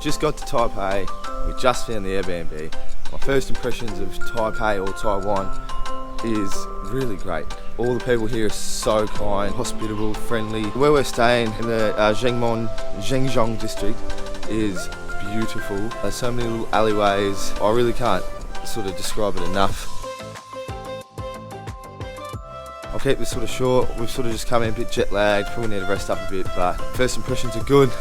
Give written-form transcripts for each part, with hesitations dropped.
just got to Taipei. We just found the Airbnb. My first impressions of Taipei or Taiwan is really great. All the people here are so kind, hospitable, friendly. Where we're staying in the Zhengzhong district is beautiful. There's so many little alleyways. I really can't sort of describe it enough. I'll keep this sort of short. We've sort of just come in a bit jet lagged, probably need to rest up a bit, but first impressions are good.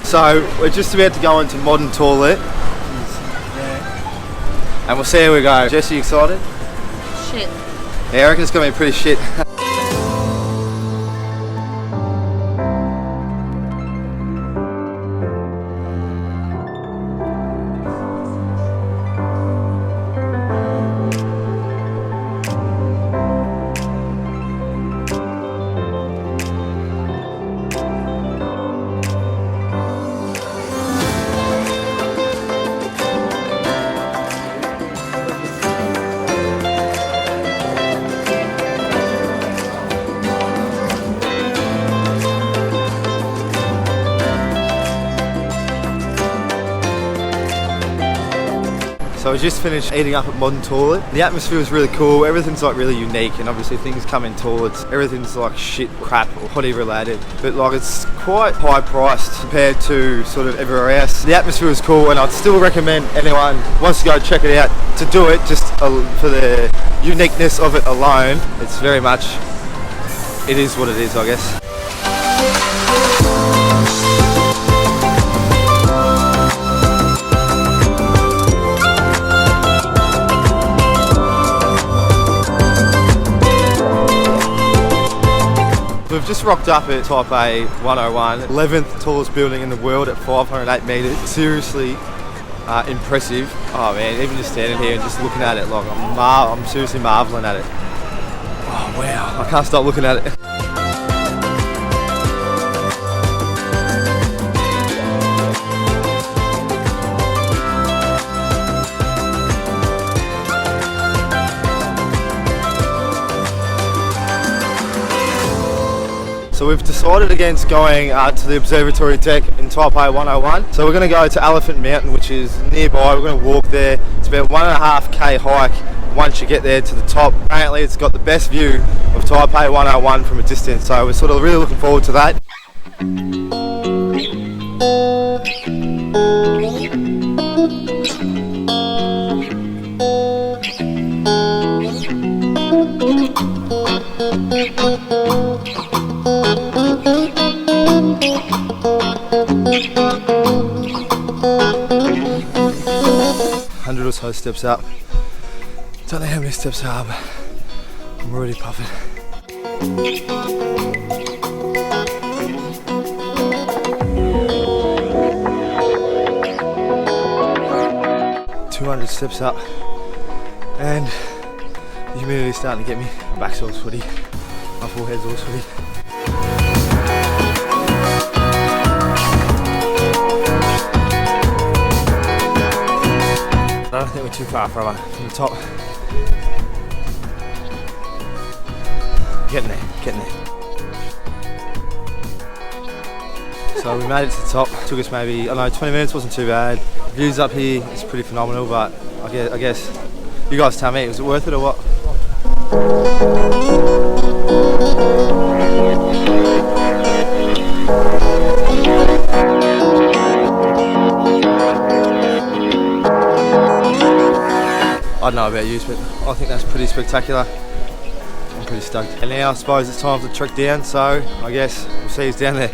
So we're just about to go into modern toilet, and we'll see how we go. Jess, are you excited? Shit. Yeah, I reckon it's gonna be pretty shit. So we just finished eating up at Modern Toilet. The atmosphere was really cool, everything's like really unique, and obviously things come in toilets, everything's like shit, crap or hottie related, but like it's quite high priced compared to sort of everywhere else. The atmosphere was cool, and I'd still recommend anyone who wants to go check it out to do it, just for the uniqueness of it alone. It's very much, it is what it is, I guess. We've just rocked up at Taipei 101, 11th tallest building in the world at 508 metres. Seriously impressive. Oh man, even just standing here and just looking at it, like I'm seriously marvelling at it. Oh wow, I can't stop looking at it. So we've decided against going to the observatory deck in Taipei 101. So we're going to go to Elephant Mountain, which is nearby. We're going to walk there. It's about 1.5k hike once you get there to the top. Apparently it's got the best view of Taipei 101 from a distance. So we're sort of really looking forward to that. 100 or so steps up. Don't know how many steps are, but I'm already puffing. "200 steps up, and the humidity's starting to get me. My back's all sweaty, my forehead's all sweaty. I don't think we're too far from the top. Getting there. So we made it to the top. Took us maybe, I don't know, 20 minutes, wasn't too bad. Views up here is pretty phenomenal, but I guess you guys tell me, was it worth it or what? I don't know about you, but I think that's pretty spectacular. I'm pretty stoked. And now I suppose it's time to trek down, so I guess we'll see you down there.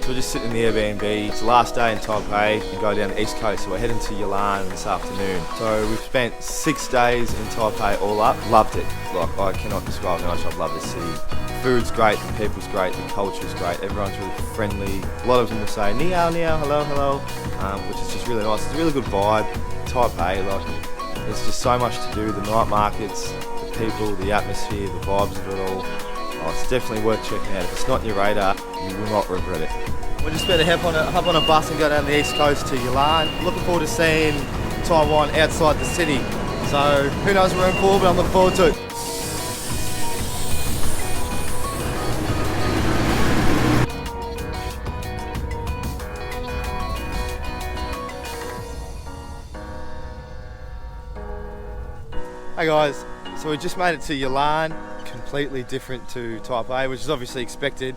So we're just sitting in the Airbnb. It's the last day in Taipei. We go down the east coast, so we're heading to Yilan this afternoon. So we've spent 6 days in Taipei all up. Loved it. Like, I cannot describe how much I've loved this city. food's great, the people's great, the culture's great, everyone's really friendly. A lot of them will say ni hao, hello, hello, which is just really nice. It's a really good vibe. Taipei, like, there's just so much to do. The night markets, the people, the atmosphere, the vibes of it all. Oh, it's definitely worth checking out. If it's not on your radar, you will not regret it. We're just about to hop on a bus and go down the east coast to Yilan. Looking forward to seeing Taiwan outside the city. So who knows what we're in for, but I'm looking forward to it. Hey guys, so we just made it to Yilan, completely different to Taipei, which is obviously expected.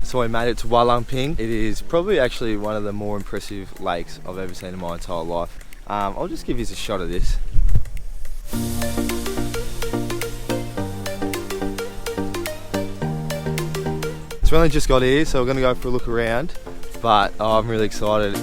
So we made it to Hualien. It is probably actually one of the more impressive lakes I've ever seen in my entire life. I'll just give you a shot of this. So we only just got here, so we're going to go for a look around, but I'm really excited.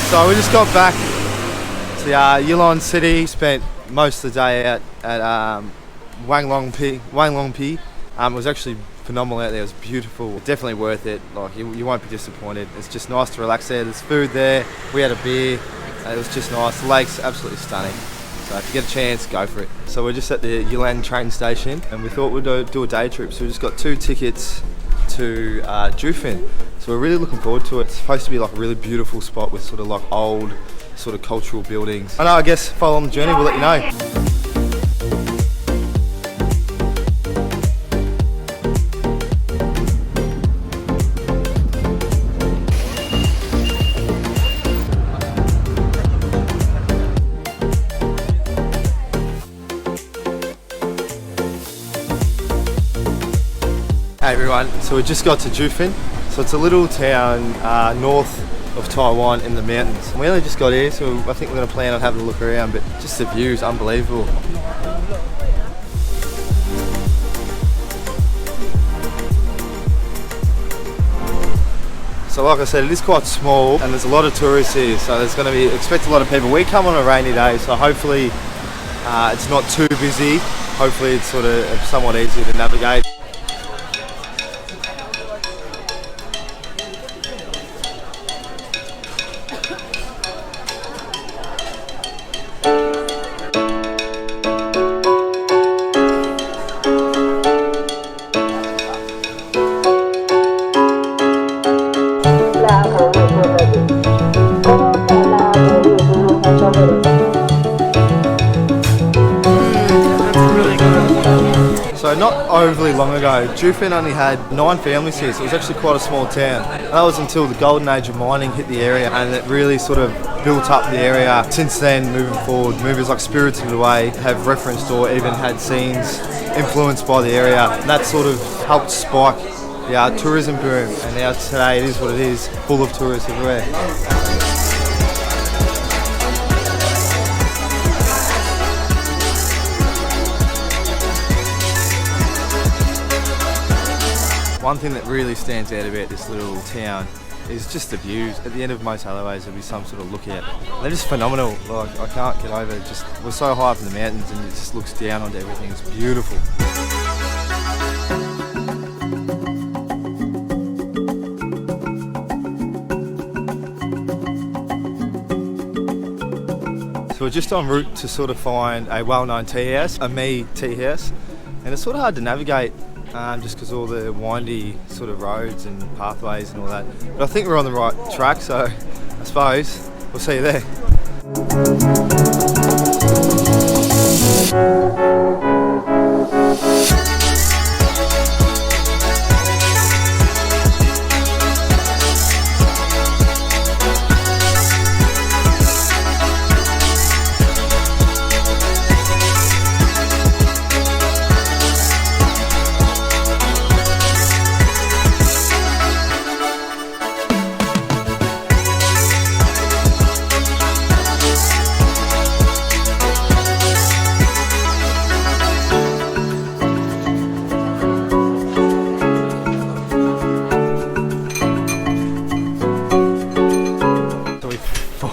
So we just got back to Yilan City. Spent most of the day out at Wanglongpi. It was actually phenomenal out there. It was beautiful. Definitely worth it. Like you won't be disappointed. It's just nice to relax there. There's food there. We had a beer. It was just nice. The lake's absolutely stunning. So if you get a chance, go for it. So we're just at the Yilan train station, and we thought we'd do a day trip. So we just got 2 tickets to Juifen. So we're really looking forward to it. It's supposed to be like a really beautiful spot with sort of like old sort of cultural buildings. I guess follow on the journey, we'll let you know. Hey everyone, so we just got to Juifen. So it's a little town north of Taiwan in the mountains. We only just got here, so I think we're going to plan on having a look around, but just the view is unbelievable. So like I said, it is quite small and there's a lot of tourists here, so there's going to be, expect a lot of people. We come on a rainy day, so hopefully it's not too busy. Hopefully it's sort of somewhat easier to navigate. So not overly long ago, Juifen only had 9 families here, so it was actually quite a small town. And that was until the golden age of mining hit the area, and it really sort of built up the area. Since then, moving forward, movies like Spirited Away have referenced or even had scenes influenced by the area. And that sort of helped spike the tourism boom, and now today it is what it is, full of tourists everywhere. One thing that really stands out about this little town is just the views. At the end of most alleyways there'll be some sort of lookout. They're just phenomenal. Like, I can't get over it. Just, we're so high up in the mountains and it just looks down onto everything. It's beautiful. So we're just en route to sort of find a well-known tea house, a me tea house, and it's sort of hard to navigate just because all the windy sort of roads and pathways and all that. But I think we're on the right track, so I suppose we'll see you there.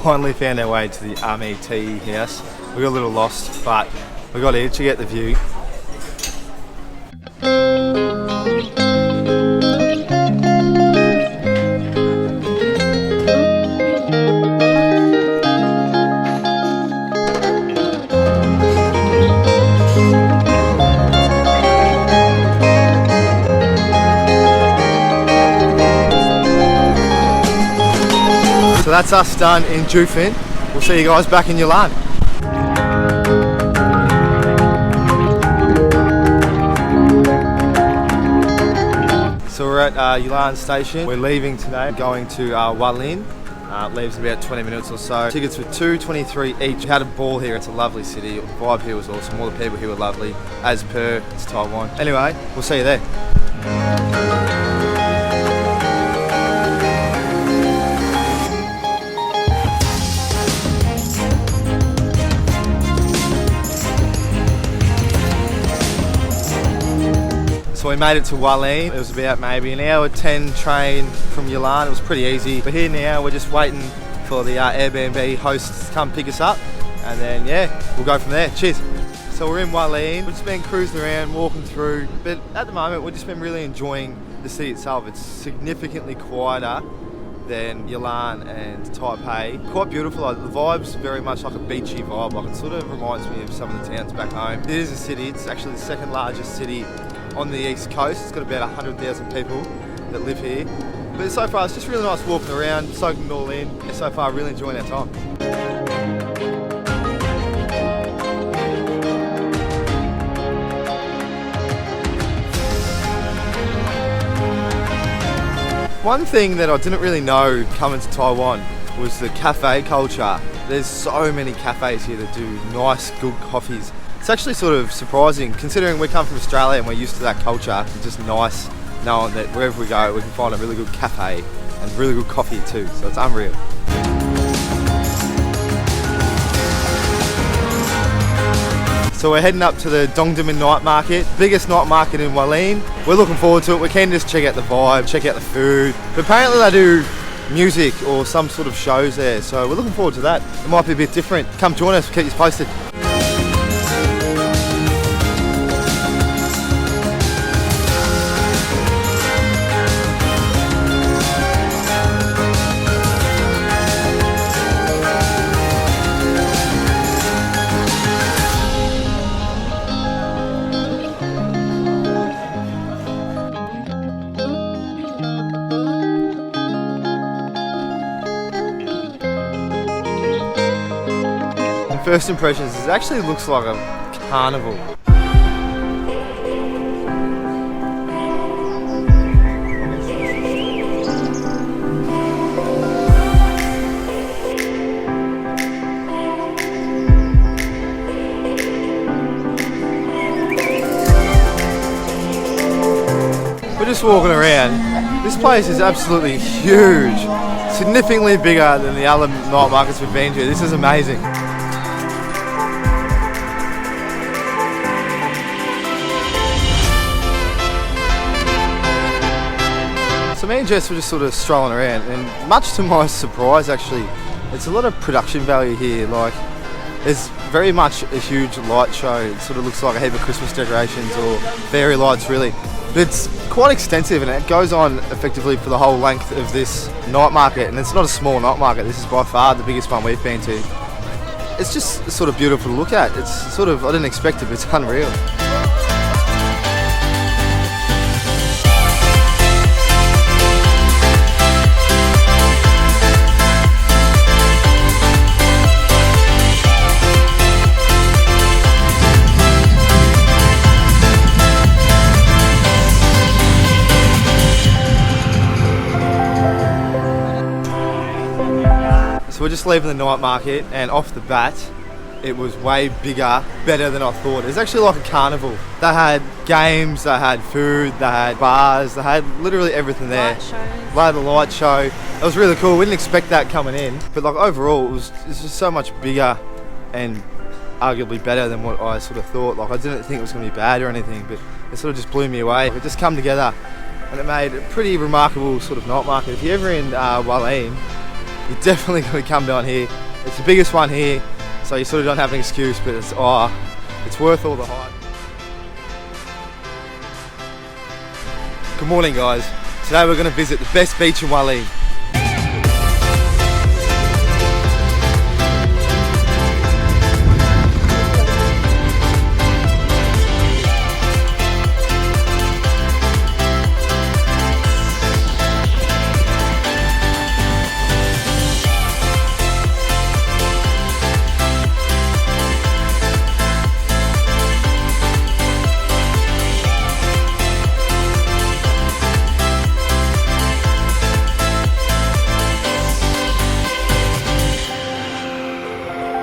Finally found our way to the Army Tea House. We got a little lost, but we got here to get the view. So that's us done in Juifen. We'll see you guys back in Yilan. So we're at Yilan station. We're leaving today, going to Hualien. Leaves in about 20 minutes or so. Tickets were $2.23 each. We had a ball here. It's a lovely city. The vibe here was awesome. All the people here were lovely, as per it's Taiwan. Anyway, we'll see you there. So we made it to Hualien. It was about maybe an hour 10 train from Yilan. It was pretty easy. We're here now. We're just waiting for the Airbnb hosts to come pick us up, and then yeah, we'll go from there. Cheers. So we're in Hualien. We've just been cruising around, walking through, but at the moment we've just been really enjoying the city itself. It's significantly quieter than Yilan and Taipei. Quite beautiful. Like, the vibe's very much like a beachy vibe. Like, it sort of reminds me of some of the towns back home. It is a city. It's actually the second largest city on the east coast. It's got about 100,000 people that live here. But so far it's just really nice walking around, soaking it all in. So far really enjoying our time. One thing that I didn't really know coming to Taiwan was the cafe culture. There's so many cafes here that do nice, good coffees. It's actually sort of surprising, considering we come from Australia and we're used to that culture. It's just nice knowing that wherever we go, we can find a really good cafe and really good coffee too, so it's unreal. So we're heading up to the Dongdaemun night market, biggest night market in Hualien. We're looking forward to it. We can just check out the vibe, check out the food. But apparently they do music or some sort of shows there, so we're looking forward to that. It might be a bit different. Come join us, we'll keep you posted. First impressions, it actually looks like a carnival. We're just walking around. This place is absolutely huge, significantly bigger than the other night markets we've been to. This is amazing. So me and Jess were just sort of strolling around, and much to my surprise actually, it's a lot of production value here. Like, there's very much a huge light show. It sort of looks like a heap of Christmas decorations or fairy lights really. But it's quite extensive and it goes on effectively for the whole length of this night market, and it's not a small night market. This is by far the biggest one we've been to. It's just sort of beautiful to look at. It's sort of, I didn't expect it, but it's unreal. So we're just leaving the night market, and off the bat, it was way bigger, better than I thought. It was actually like a carnival. They had games, they had food, they had bars, they had literally everything there. Light shows. They had the light show. It was really cool. We didn't expect that coming in, but like overall, it's just so much bigger and arguably better than what I sort of thought. Like, I didn't think it was going to be bad or anything, but it sort of just blew me away. It just come together, and it made a pretty remarkable sort of night market. If you're ever in Hualien, you're definitely going to come down here. It's the biggest one here, so you sort of don't have an excuse, but it's worth all the hype. Good morning, guys. Today we're going to visit the best beach in Hualien.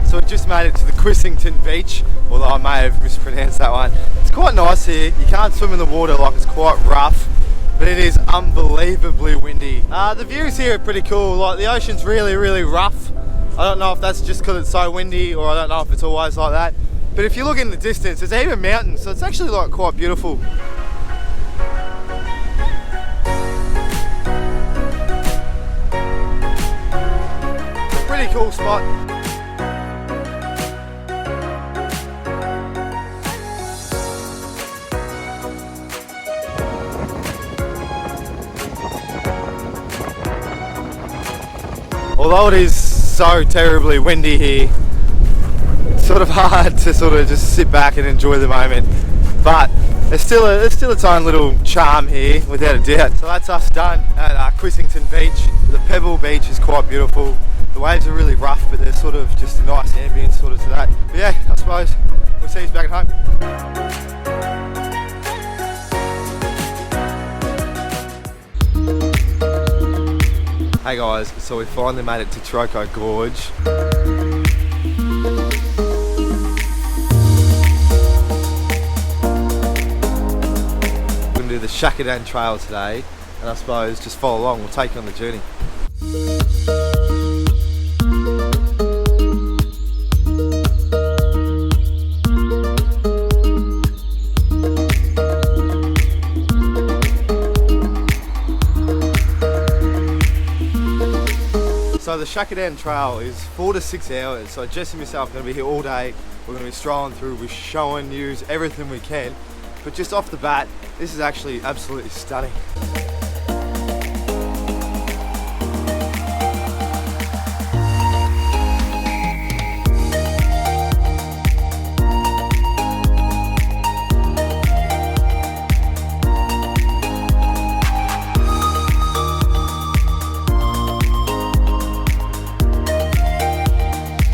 So we just made it to the Kaohsiung beach, although I may have mispronounced that one. It's quite nice here. You can't swim in the water, like it's quite rough, but it is unbelievably windy. The views here are pretty cool. Like, the ocean's really, really rough. I don't know if that's just because it's so windy, or I don't know if it's always like that. But if you look in the distance, there's even mountains, so it's actually like quite beautiful. Pretty cool spot. Although it is so terribly windy here, it's sort of hard to sort of just sit back and enjoy the moment. But there's still its own little charm here, without a doubt. So that's us done at Kaohsiung Beach. The pebble beach is quite beautiful. The waves are really rough, but there's sort of just a nice ambience sort of to that. But yeah, I suppose we'll see you back at home. Hey guys, so we finally made it to Troco Gorge. We're going to do the Shakadan Trail today, and I suppose just follow along, we'll take you on the journey. So the Shakadan Trail is 4 to 6 hours, so Jess and myself are going to be here all day. We're going to be strolling through, we're showing you everything we can. But just off the bat, this is actually absolutely stunning.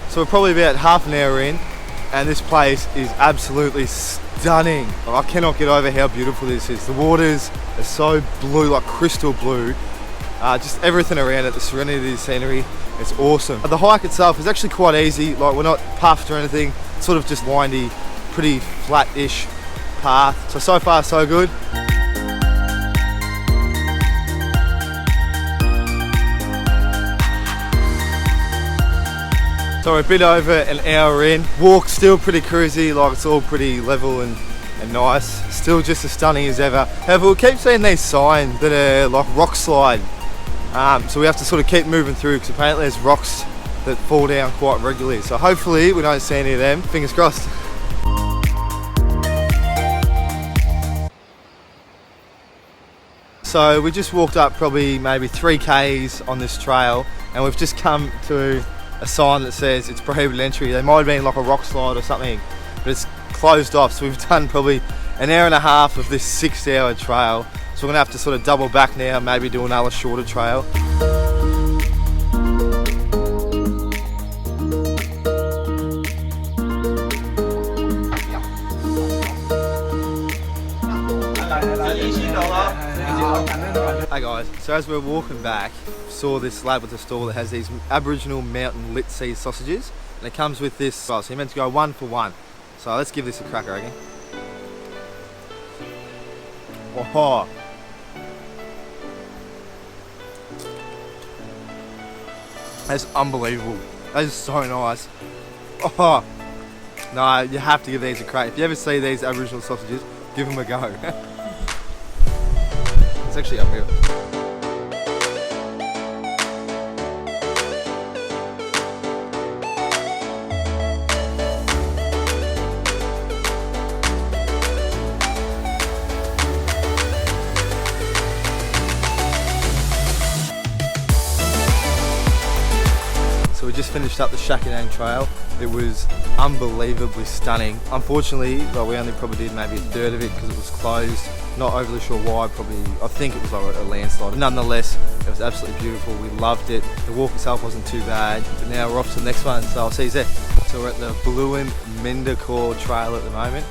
So we're probably about half an hour in, and this place is absolutely stunning. I cannot get over how beautiful this is. The waters are so blue, like crystal blue. Just everything around it, the serenity of the scenery, it's awesome. The hike itself is actually quite easy. Like, we're not puffed or anything. It's sort of just windy, pretty flat-ish path. So far so good. So we're a bit over an hour in. Walk still pretty cruisy, like it's all pretty level and and nice. Still just as stunning as ever. However, we keep seeing these signs that are like rock slide. So we have to sort of keep moving through because apparently there's rocks that fall down quite regularly. So hopefully we don't see any of them. Fingers crossed. So we just walked up probably maybe 3 Ks on this trail, and we've just come to a sign that says it's prohibited entry. There might have been like a rock slide or something, but it's closed off. So we've done probably an hour and a half of this 6-hour trail. So we're gonna have to sort of double back now, maybe do another shorter trail. Hey guys, so as we're walking back, saw this lad with a stall that has these Aboriginal mountain lit sea sausages, and it comes with this, so he meant to go 1 for 1. So let's give this a crack, I reckon. Oh, that's unbelievable. That is so nice. Oh, no, you have to give these a crack. If you ever see these Aboriginal sausages, give them a go. It's actually unreal. So we just finished up the Shakinang Trail. It was unbelievably stunning. Unfortunately, well, we only probably did maybe a third of it because it was closed. Not overly sure why, probably, I think it was like a landslide. But nonetheless, it was absolutely beautiful. We loved it. The walk itself wasn't too bad, but now we're off to the next one, so I'll see you there. So we're at the Bluin Mendacor Trail at the moment.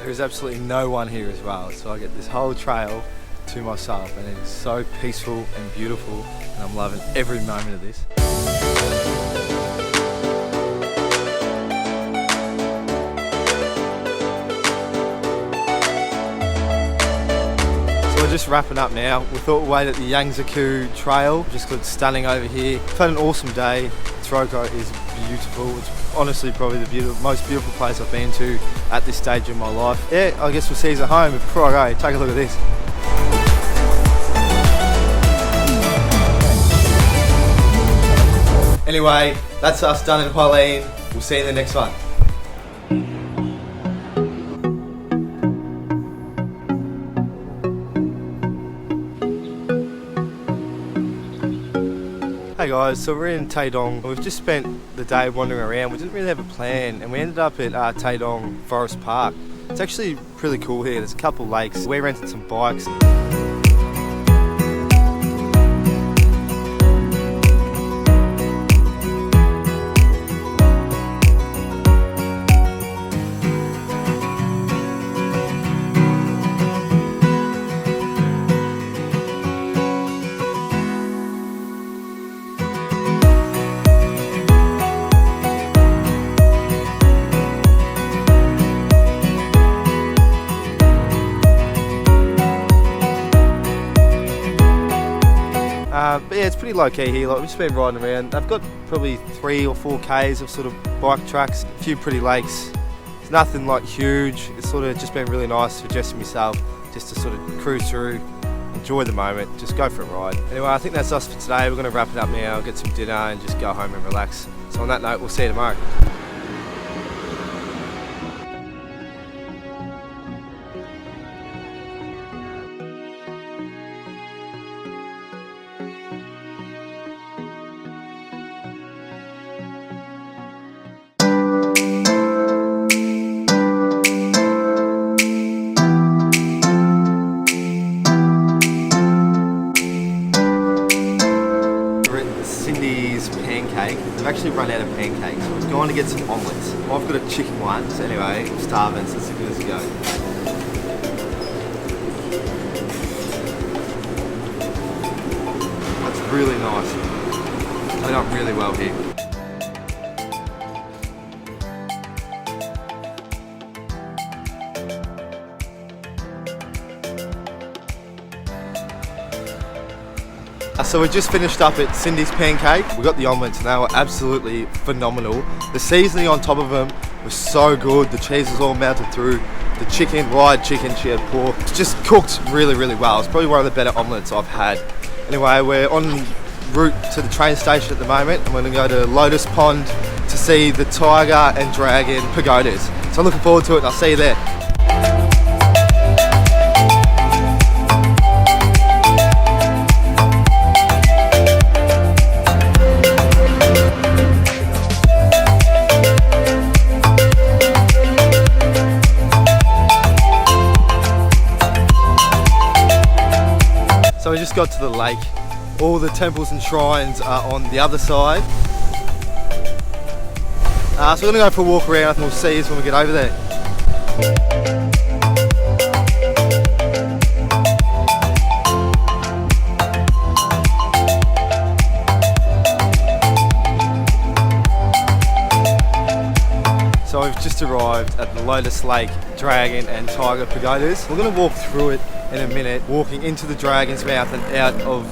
There's absolutely no one here as well, so I get this whole trail to myself, and it is so peaceful and beautiful, and I'm loving every moment of this. So we're just wrapping up now. We thought we'd wait at the Yangtze Trail, just looked stunning over here. We've had an awesome day. Troko is beautiful. It's honestly probably the most beautiful place I've been to at this stage of my life. Yeah, I guess we'll see you at home. But before I go, take a look at this. Anyway, that's us done in Hualien. We'll see you in the next one. Hey guys, so we're in Taitong. We've just spent the day wandering around. We didn't really have a plan, and we ended up at Taitong Forest Park. It's actually pretty cool here. There's a couple lakes. We rented some bikes. But yeah, it's pretty low key here. Like, we've just been riding around. I've got probably 3 or 4 Ks of sort of bike tracks, a few pretty lakes. It's nothing like huge. It's sort of just been really nice for Jess and myself, just to sort of cruise through, enjoy the moment, just go for a ride. Anyway, I think that's us for today. We're going to wrap it up now, get some dinner and just go home and relax. So on that note, we'll see you tomorrow. I've actually run out of pancakes. I was going to get some omelettes. Well, I've got a chicken one, so anyway, I'm starving, so let's give this a go. really nice. They done really well here. So we just finished up at Cindy's Pancake. We got the omelets and they were absolutely phenomenal. The seasoning on top of them was so good. The cheese was all melted through. The chicken, fried chicken, she had pork. It's just cooked really, really well. It's probably one of the better omelets I've had. Anyway, we're en route to the train station at the moment. I'm going to go to Lotus Pond to see the tiger and dragon pagodas. So I'm looking forward to it and I'll see you there. So we just got to the lake. All the temples and shrines are on the other side. So we're going to go for a walk around and we'll see you when we get over there. So we've just arrived at the Lotus Lake Dragon and Tiger Pagodas. We're going to walk through it in a minute. Walking into the dragon's mouth and out of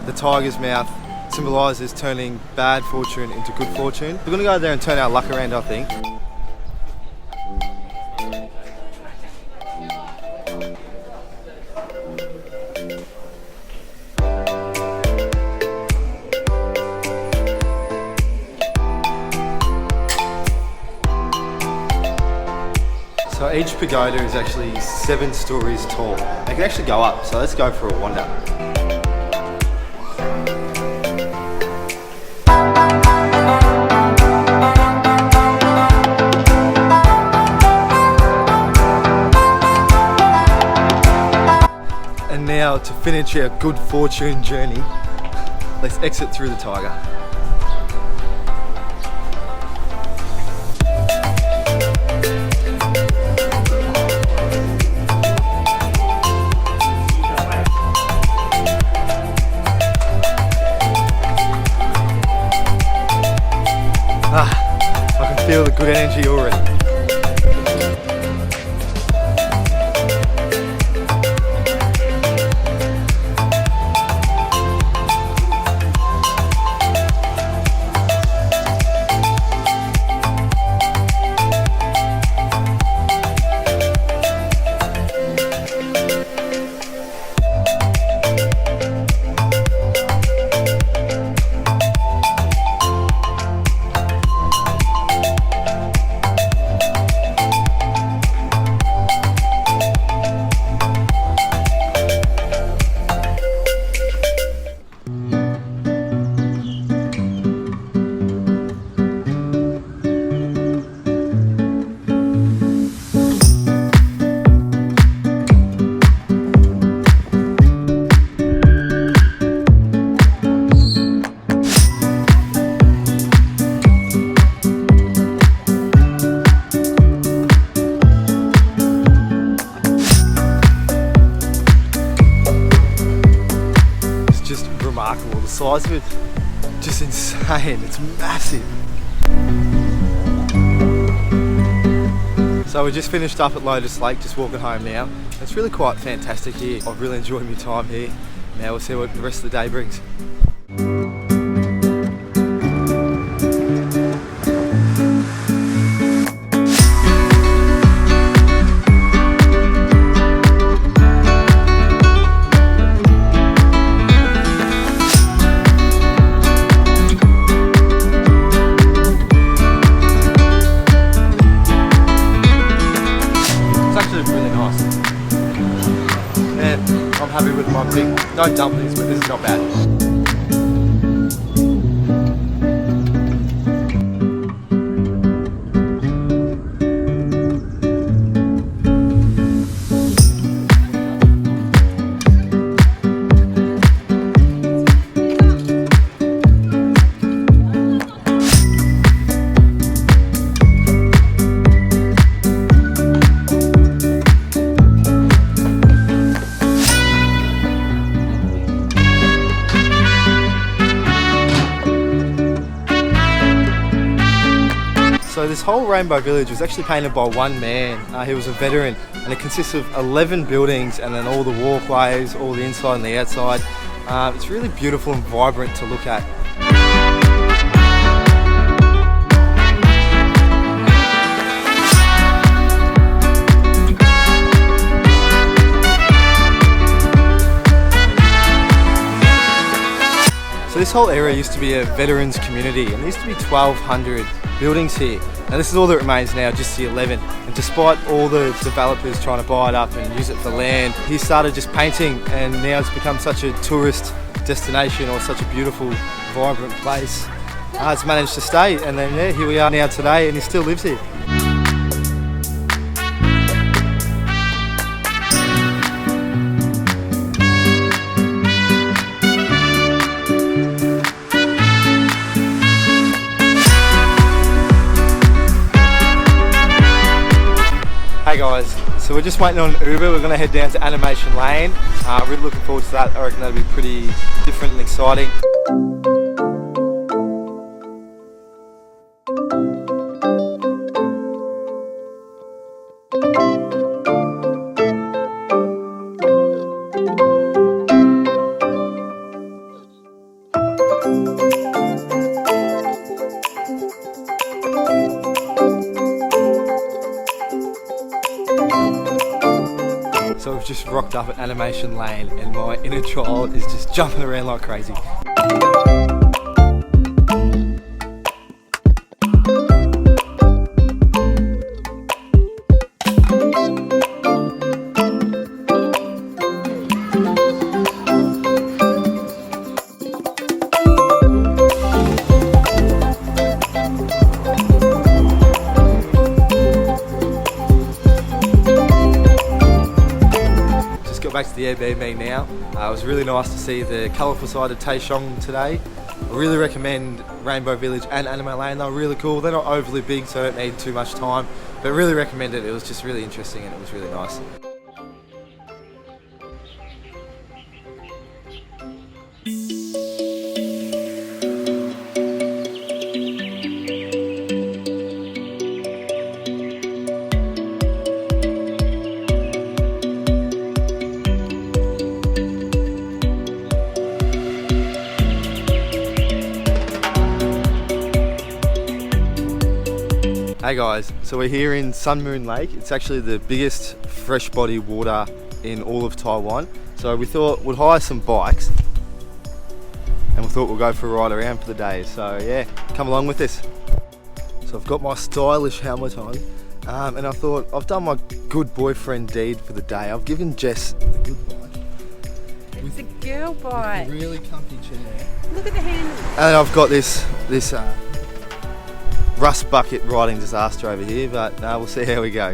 the tiger's mouth symbolises turning bad fortune into good fortune. We're going to go there and turn our luck around, I think. So each pagoda is actually 7 stories tall. They can actually go up, so let's go for a wander. And now to finish our good fortune journey, let's exit through the tiger. I can feel the good energy already. Remarkable. The size of it, just insane. It's massive. So we just finished up at Lotus Lake, just walking home now. It's really quite fantastic here. I've really enjoyed my time here. Now we'll see what the rest of the day brings. I'm happy with my big, no dumplings, but this is not bad. this whole Rainbow Village was actually painted by one man. He was a veteran, and it consists of 11 buildings and then all the walkways, all the inside and the outside. It's really beautiful and vibrant to look at. So this whole area used to be a veterans community, and there used to be 1,200 buildings here. Now this is all that remains now, just the 11. And despite all the developers trying to buy it up and use it for land, he started just painting, and now it's become such a tourist destination, or such a beautiful, vibrant place. It's managed to stay, and then yeah, here we are now today, and he still lives here. Hey guys, so we're just waiting on Uber. We're going to head down to Animation Lane. Really looking forward to that. I reckon that'll be pretty different and exciting. So we've just rocked up at Animation Lane, and my inner child is just jumping around like crazy. Back to the Airbnb now. It was really nice to see the colourful side of Taichung today. I really recommend Rainbow Village and Anime Lane. They're really cool. They're not overly big, so I don't need too much time, but really recommend it. It was just really interesting, and it was really nice. Hey guys, so we're here in Sun Moon Lake. It's actually the biggest fresh body water in all of Taiwan. So we thought we'd hire some bikes, and we thought we'll go for a ride around for the day. So yeah, come along with this. So I've got my stylish helmet on, and I thought I've done my good boyfriend deed for the day. I've given Jess a good bike. It's a girl bike. A really comfy chair. Look at the handle. And I've got this rust bucket riding disaster over here, but we'll see how we go.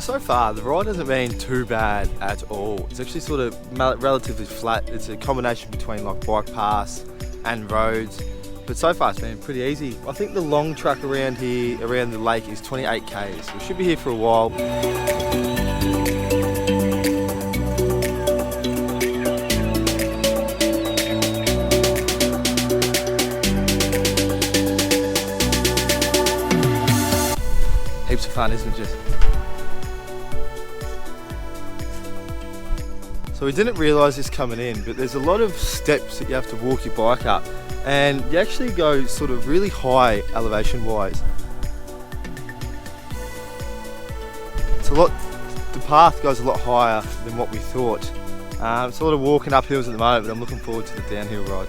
So far, the ride hasn't been too bad at all. It's actually sort of relatively flat. It's a combination between like bike paths and roads, but so far it's been pretty easy. I think the long track around here, around the lake, is 28 k's. So we should be here for a while. Heaps of fun, isn't it, Jess? So we didn't realise this coming in, but there's a lot of steps that you have to walk your bike up, and you actually go sort of really high elevation wise. It's a lot, the path goes a lot higher than what we thought. It's a lot of walking up hills at the moment, but I'm looking forward to the downhill ride.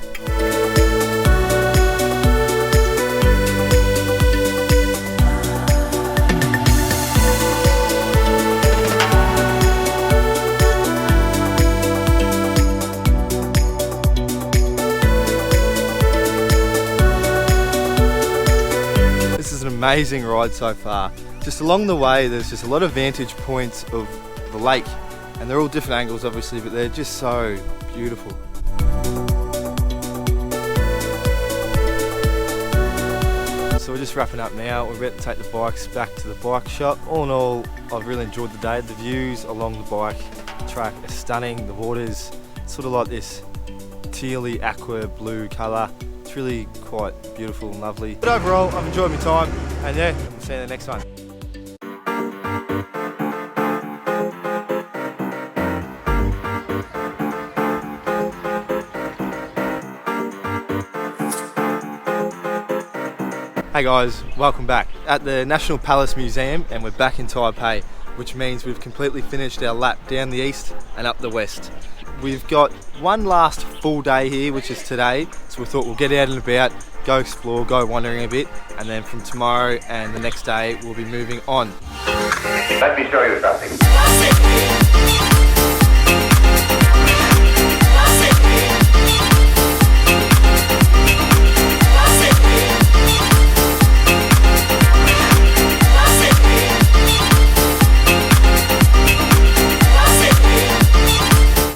Amazing ride so far. Just along the way, there's just a lot of vantage points of the lake, and they're all different angles obviously, but they're just so beautiful. So we're just wrapping up now. We're about to take the bikes back to the bike shop. All in all, I've really enjoyed the day. The views along the bike track are stunning. The water's sort of like this tealy aqua blue colour. It's really quite beautiful and lovely. But overall, I've enjoyed my time, and yeah, we'll see you in the next one. Hey guys, welcome back. At the National Palace Museum, and we're back in Taipei, which means we've completely finished our lap down the east and up the west. We've got one last full day here, which is today, so we thought we'll get out and about, go explore, go wandering a bit, and then from tomorrow and the next day we'll be moving on. Let me show you something.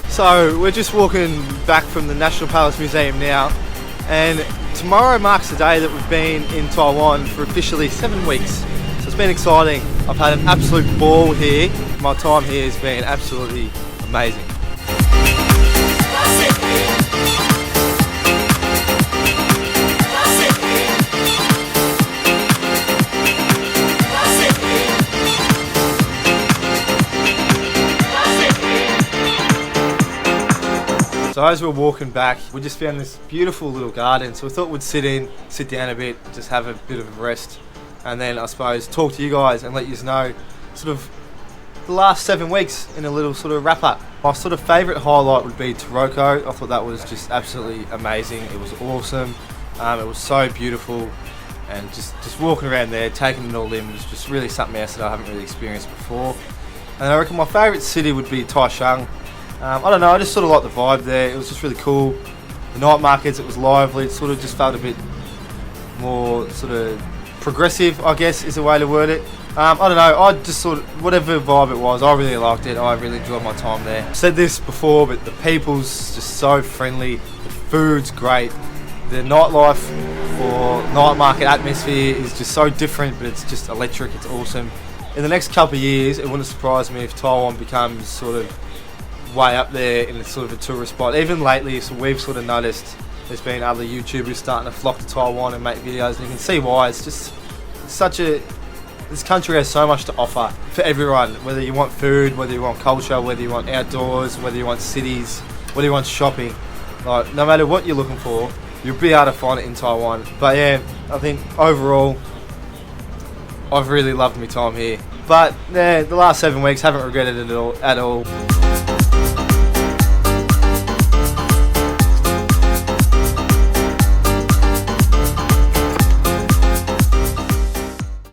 So we're just walking back from the National Palace Museum now, and tomorrow marks the day that we've been in Taiwan for officially 7 weeks. So it's been exciting. I've had an absolute ball here. My time here has been absolutely amazing. So as we're walking back, we just found this beautiful little garden, so we thought we'd sit down a bit, just have a bit of a rest, and then I suppose talk to you guys and let you know sort of the last 7 weeks in a little sort of wrap up. My sort of favourite highlight would be Taroko. I thought that was just absolutely amazing. It was awesome. It was so beautiful, and just walking around there, taking it all in was just really something else that I haven't really experienced before. And I reckon my favourite city would be Taichung. I don't know, I just sort of liked the vibe there. It was just really cool. The night markets, it was lively. It sort of just felt a bit more sort of progressive, I guess is the way to word it. I don't know, I just sort of, whatever vibe it was, I really liked it. I really enjoyed my time there. I've said this before, but the people's just so friendly. The food's great. The nightlife or night market atmosphere is just so different, but it's just electric. It's awesome. In the next couple of years, it wouldn't surprise me if Taiwan becomes sort of way up there in sort of a tourist spot. Even lately, so we've sort of noticed there's been other YouTubers starting to flock to Taiwan and make videos, and you can see why. It's just this country has so much to offer for everyone, whether you want food, whether you want culture, whether you want outdoors, whether you want cities, whether you want shopping. Like, no matter what you're looking for, you'll be able to find it in Taiwan. But yeah, I think overall I've really loved my time here. But yeah, the last 7 weeks haven't regretted it at all.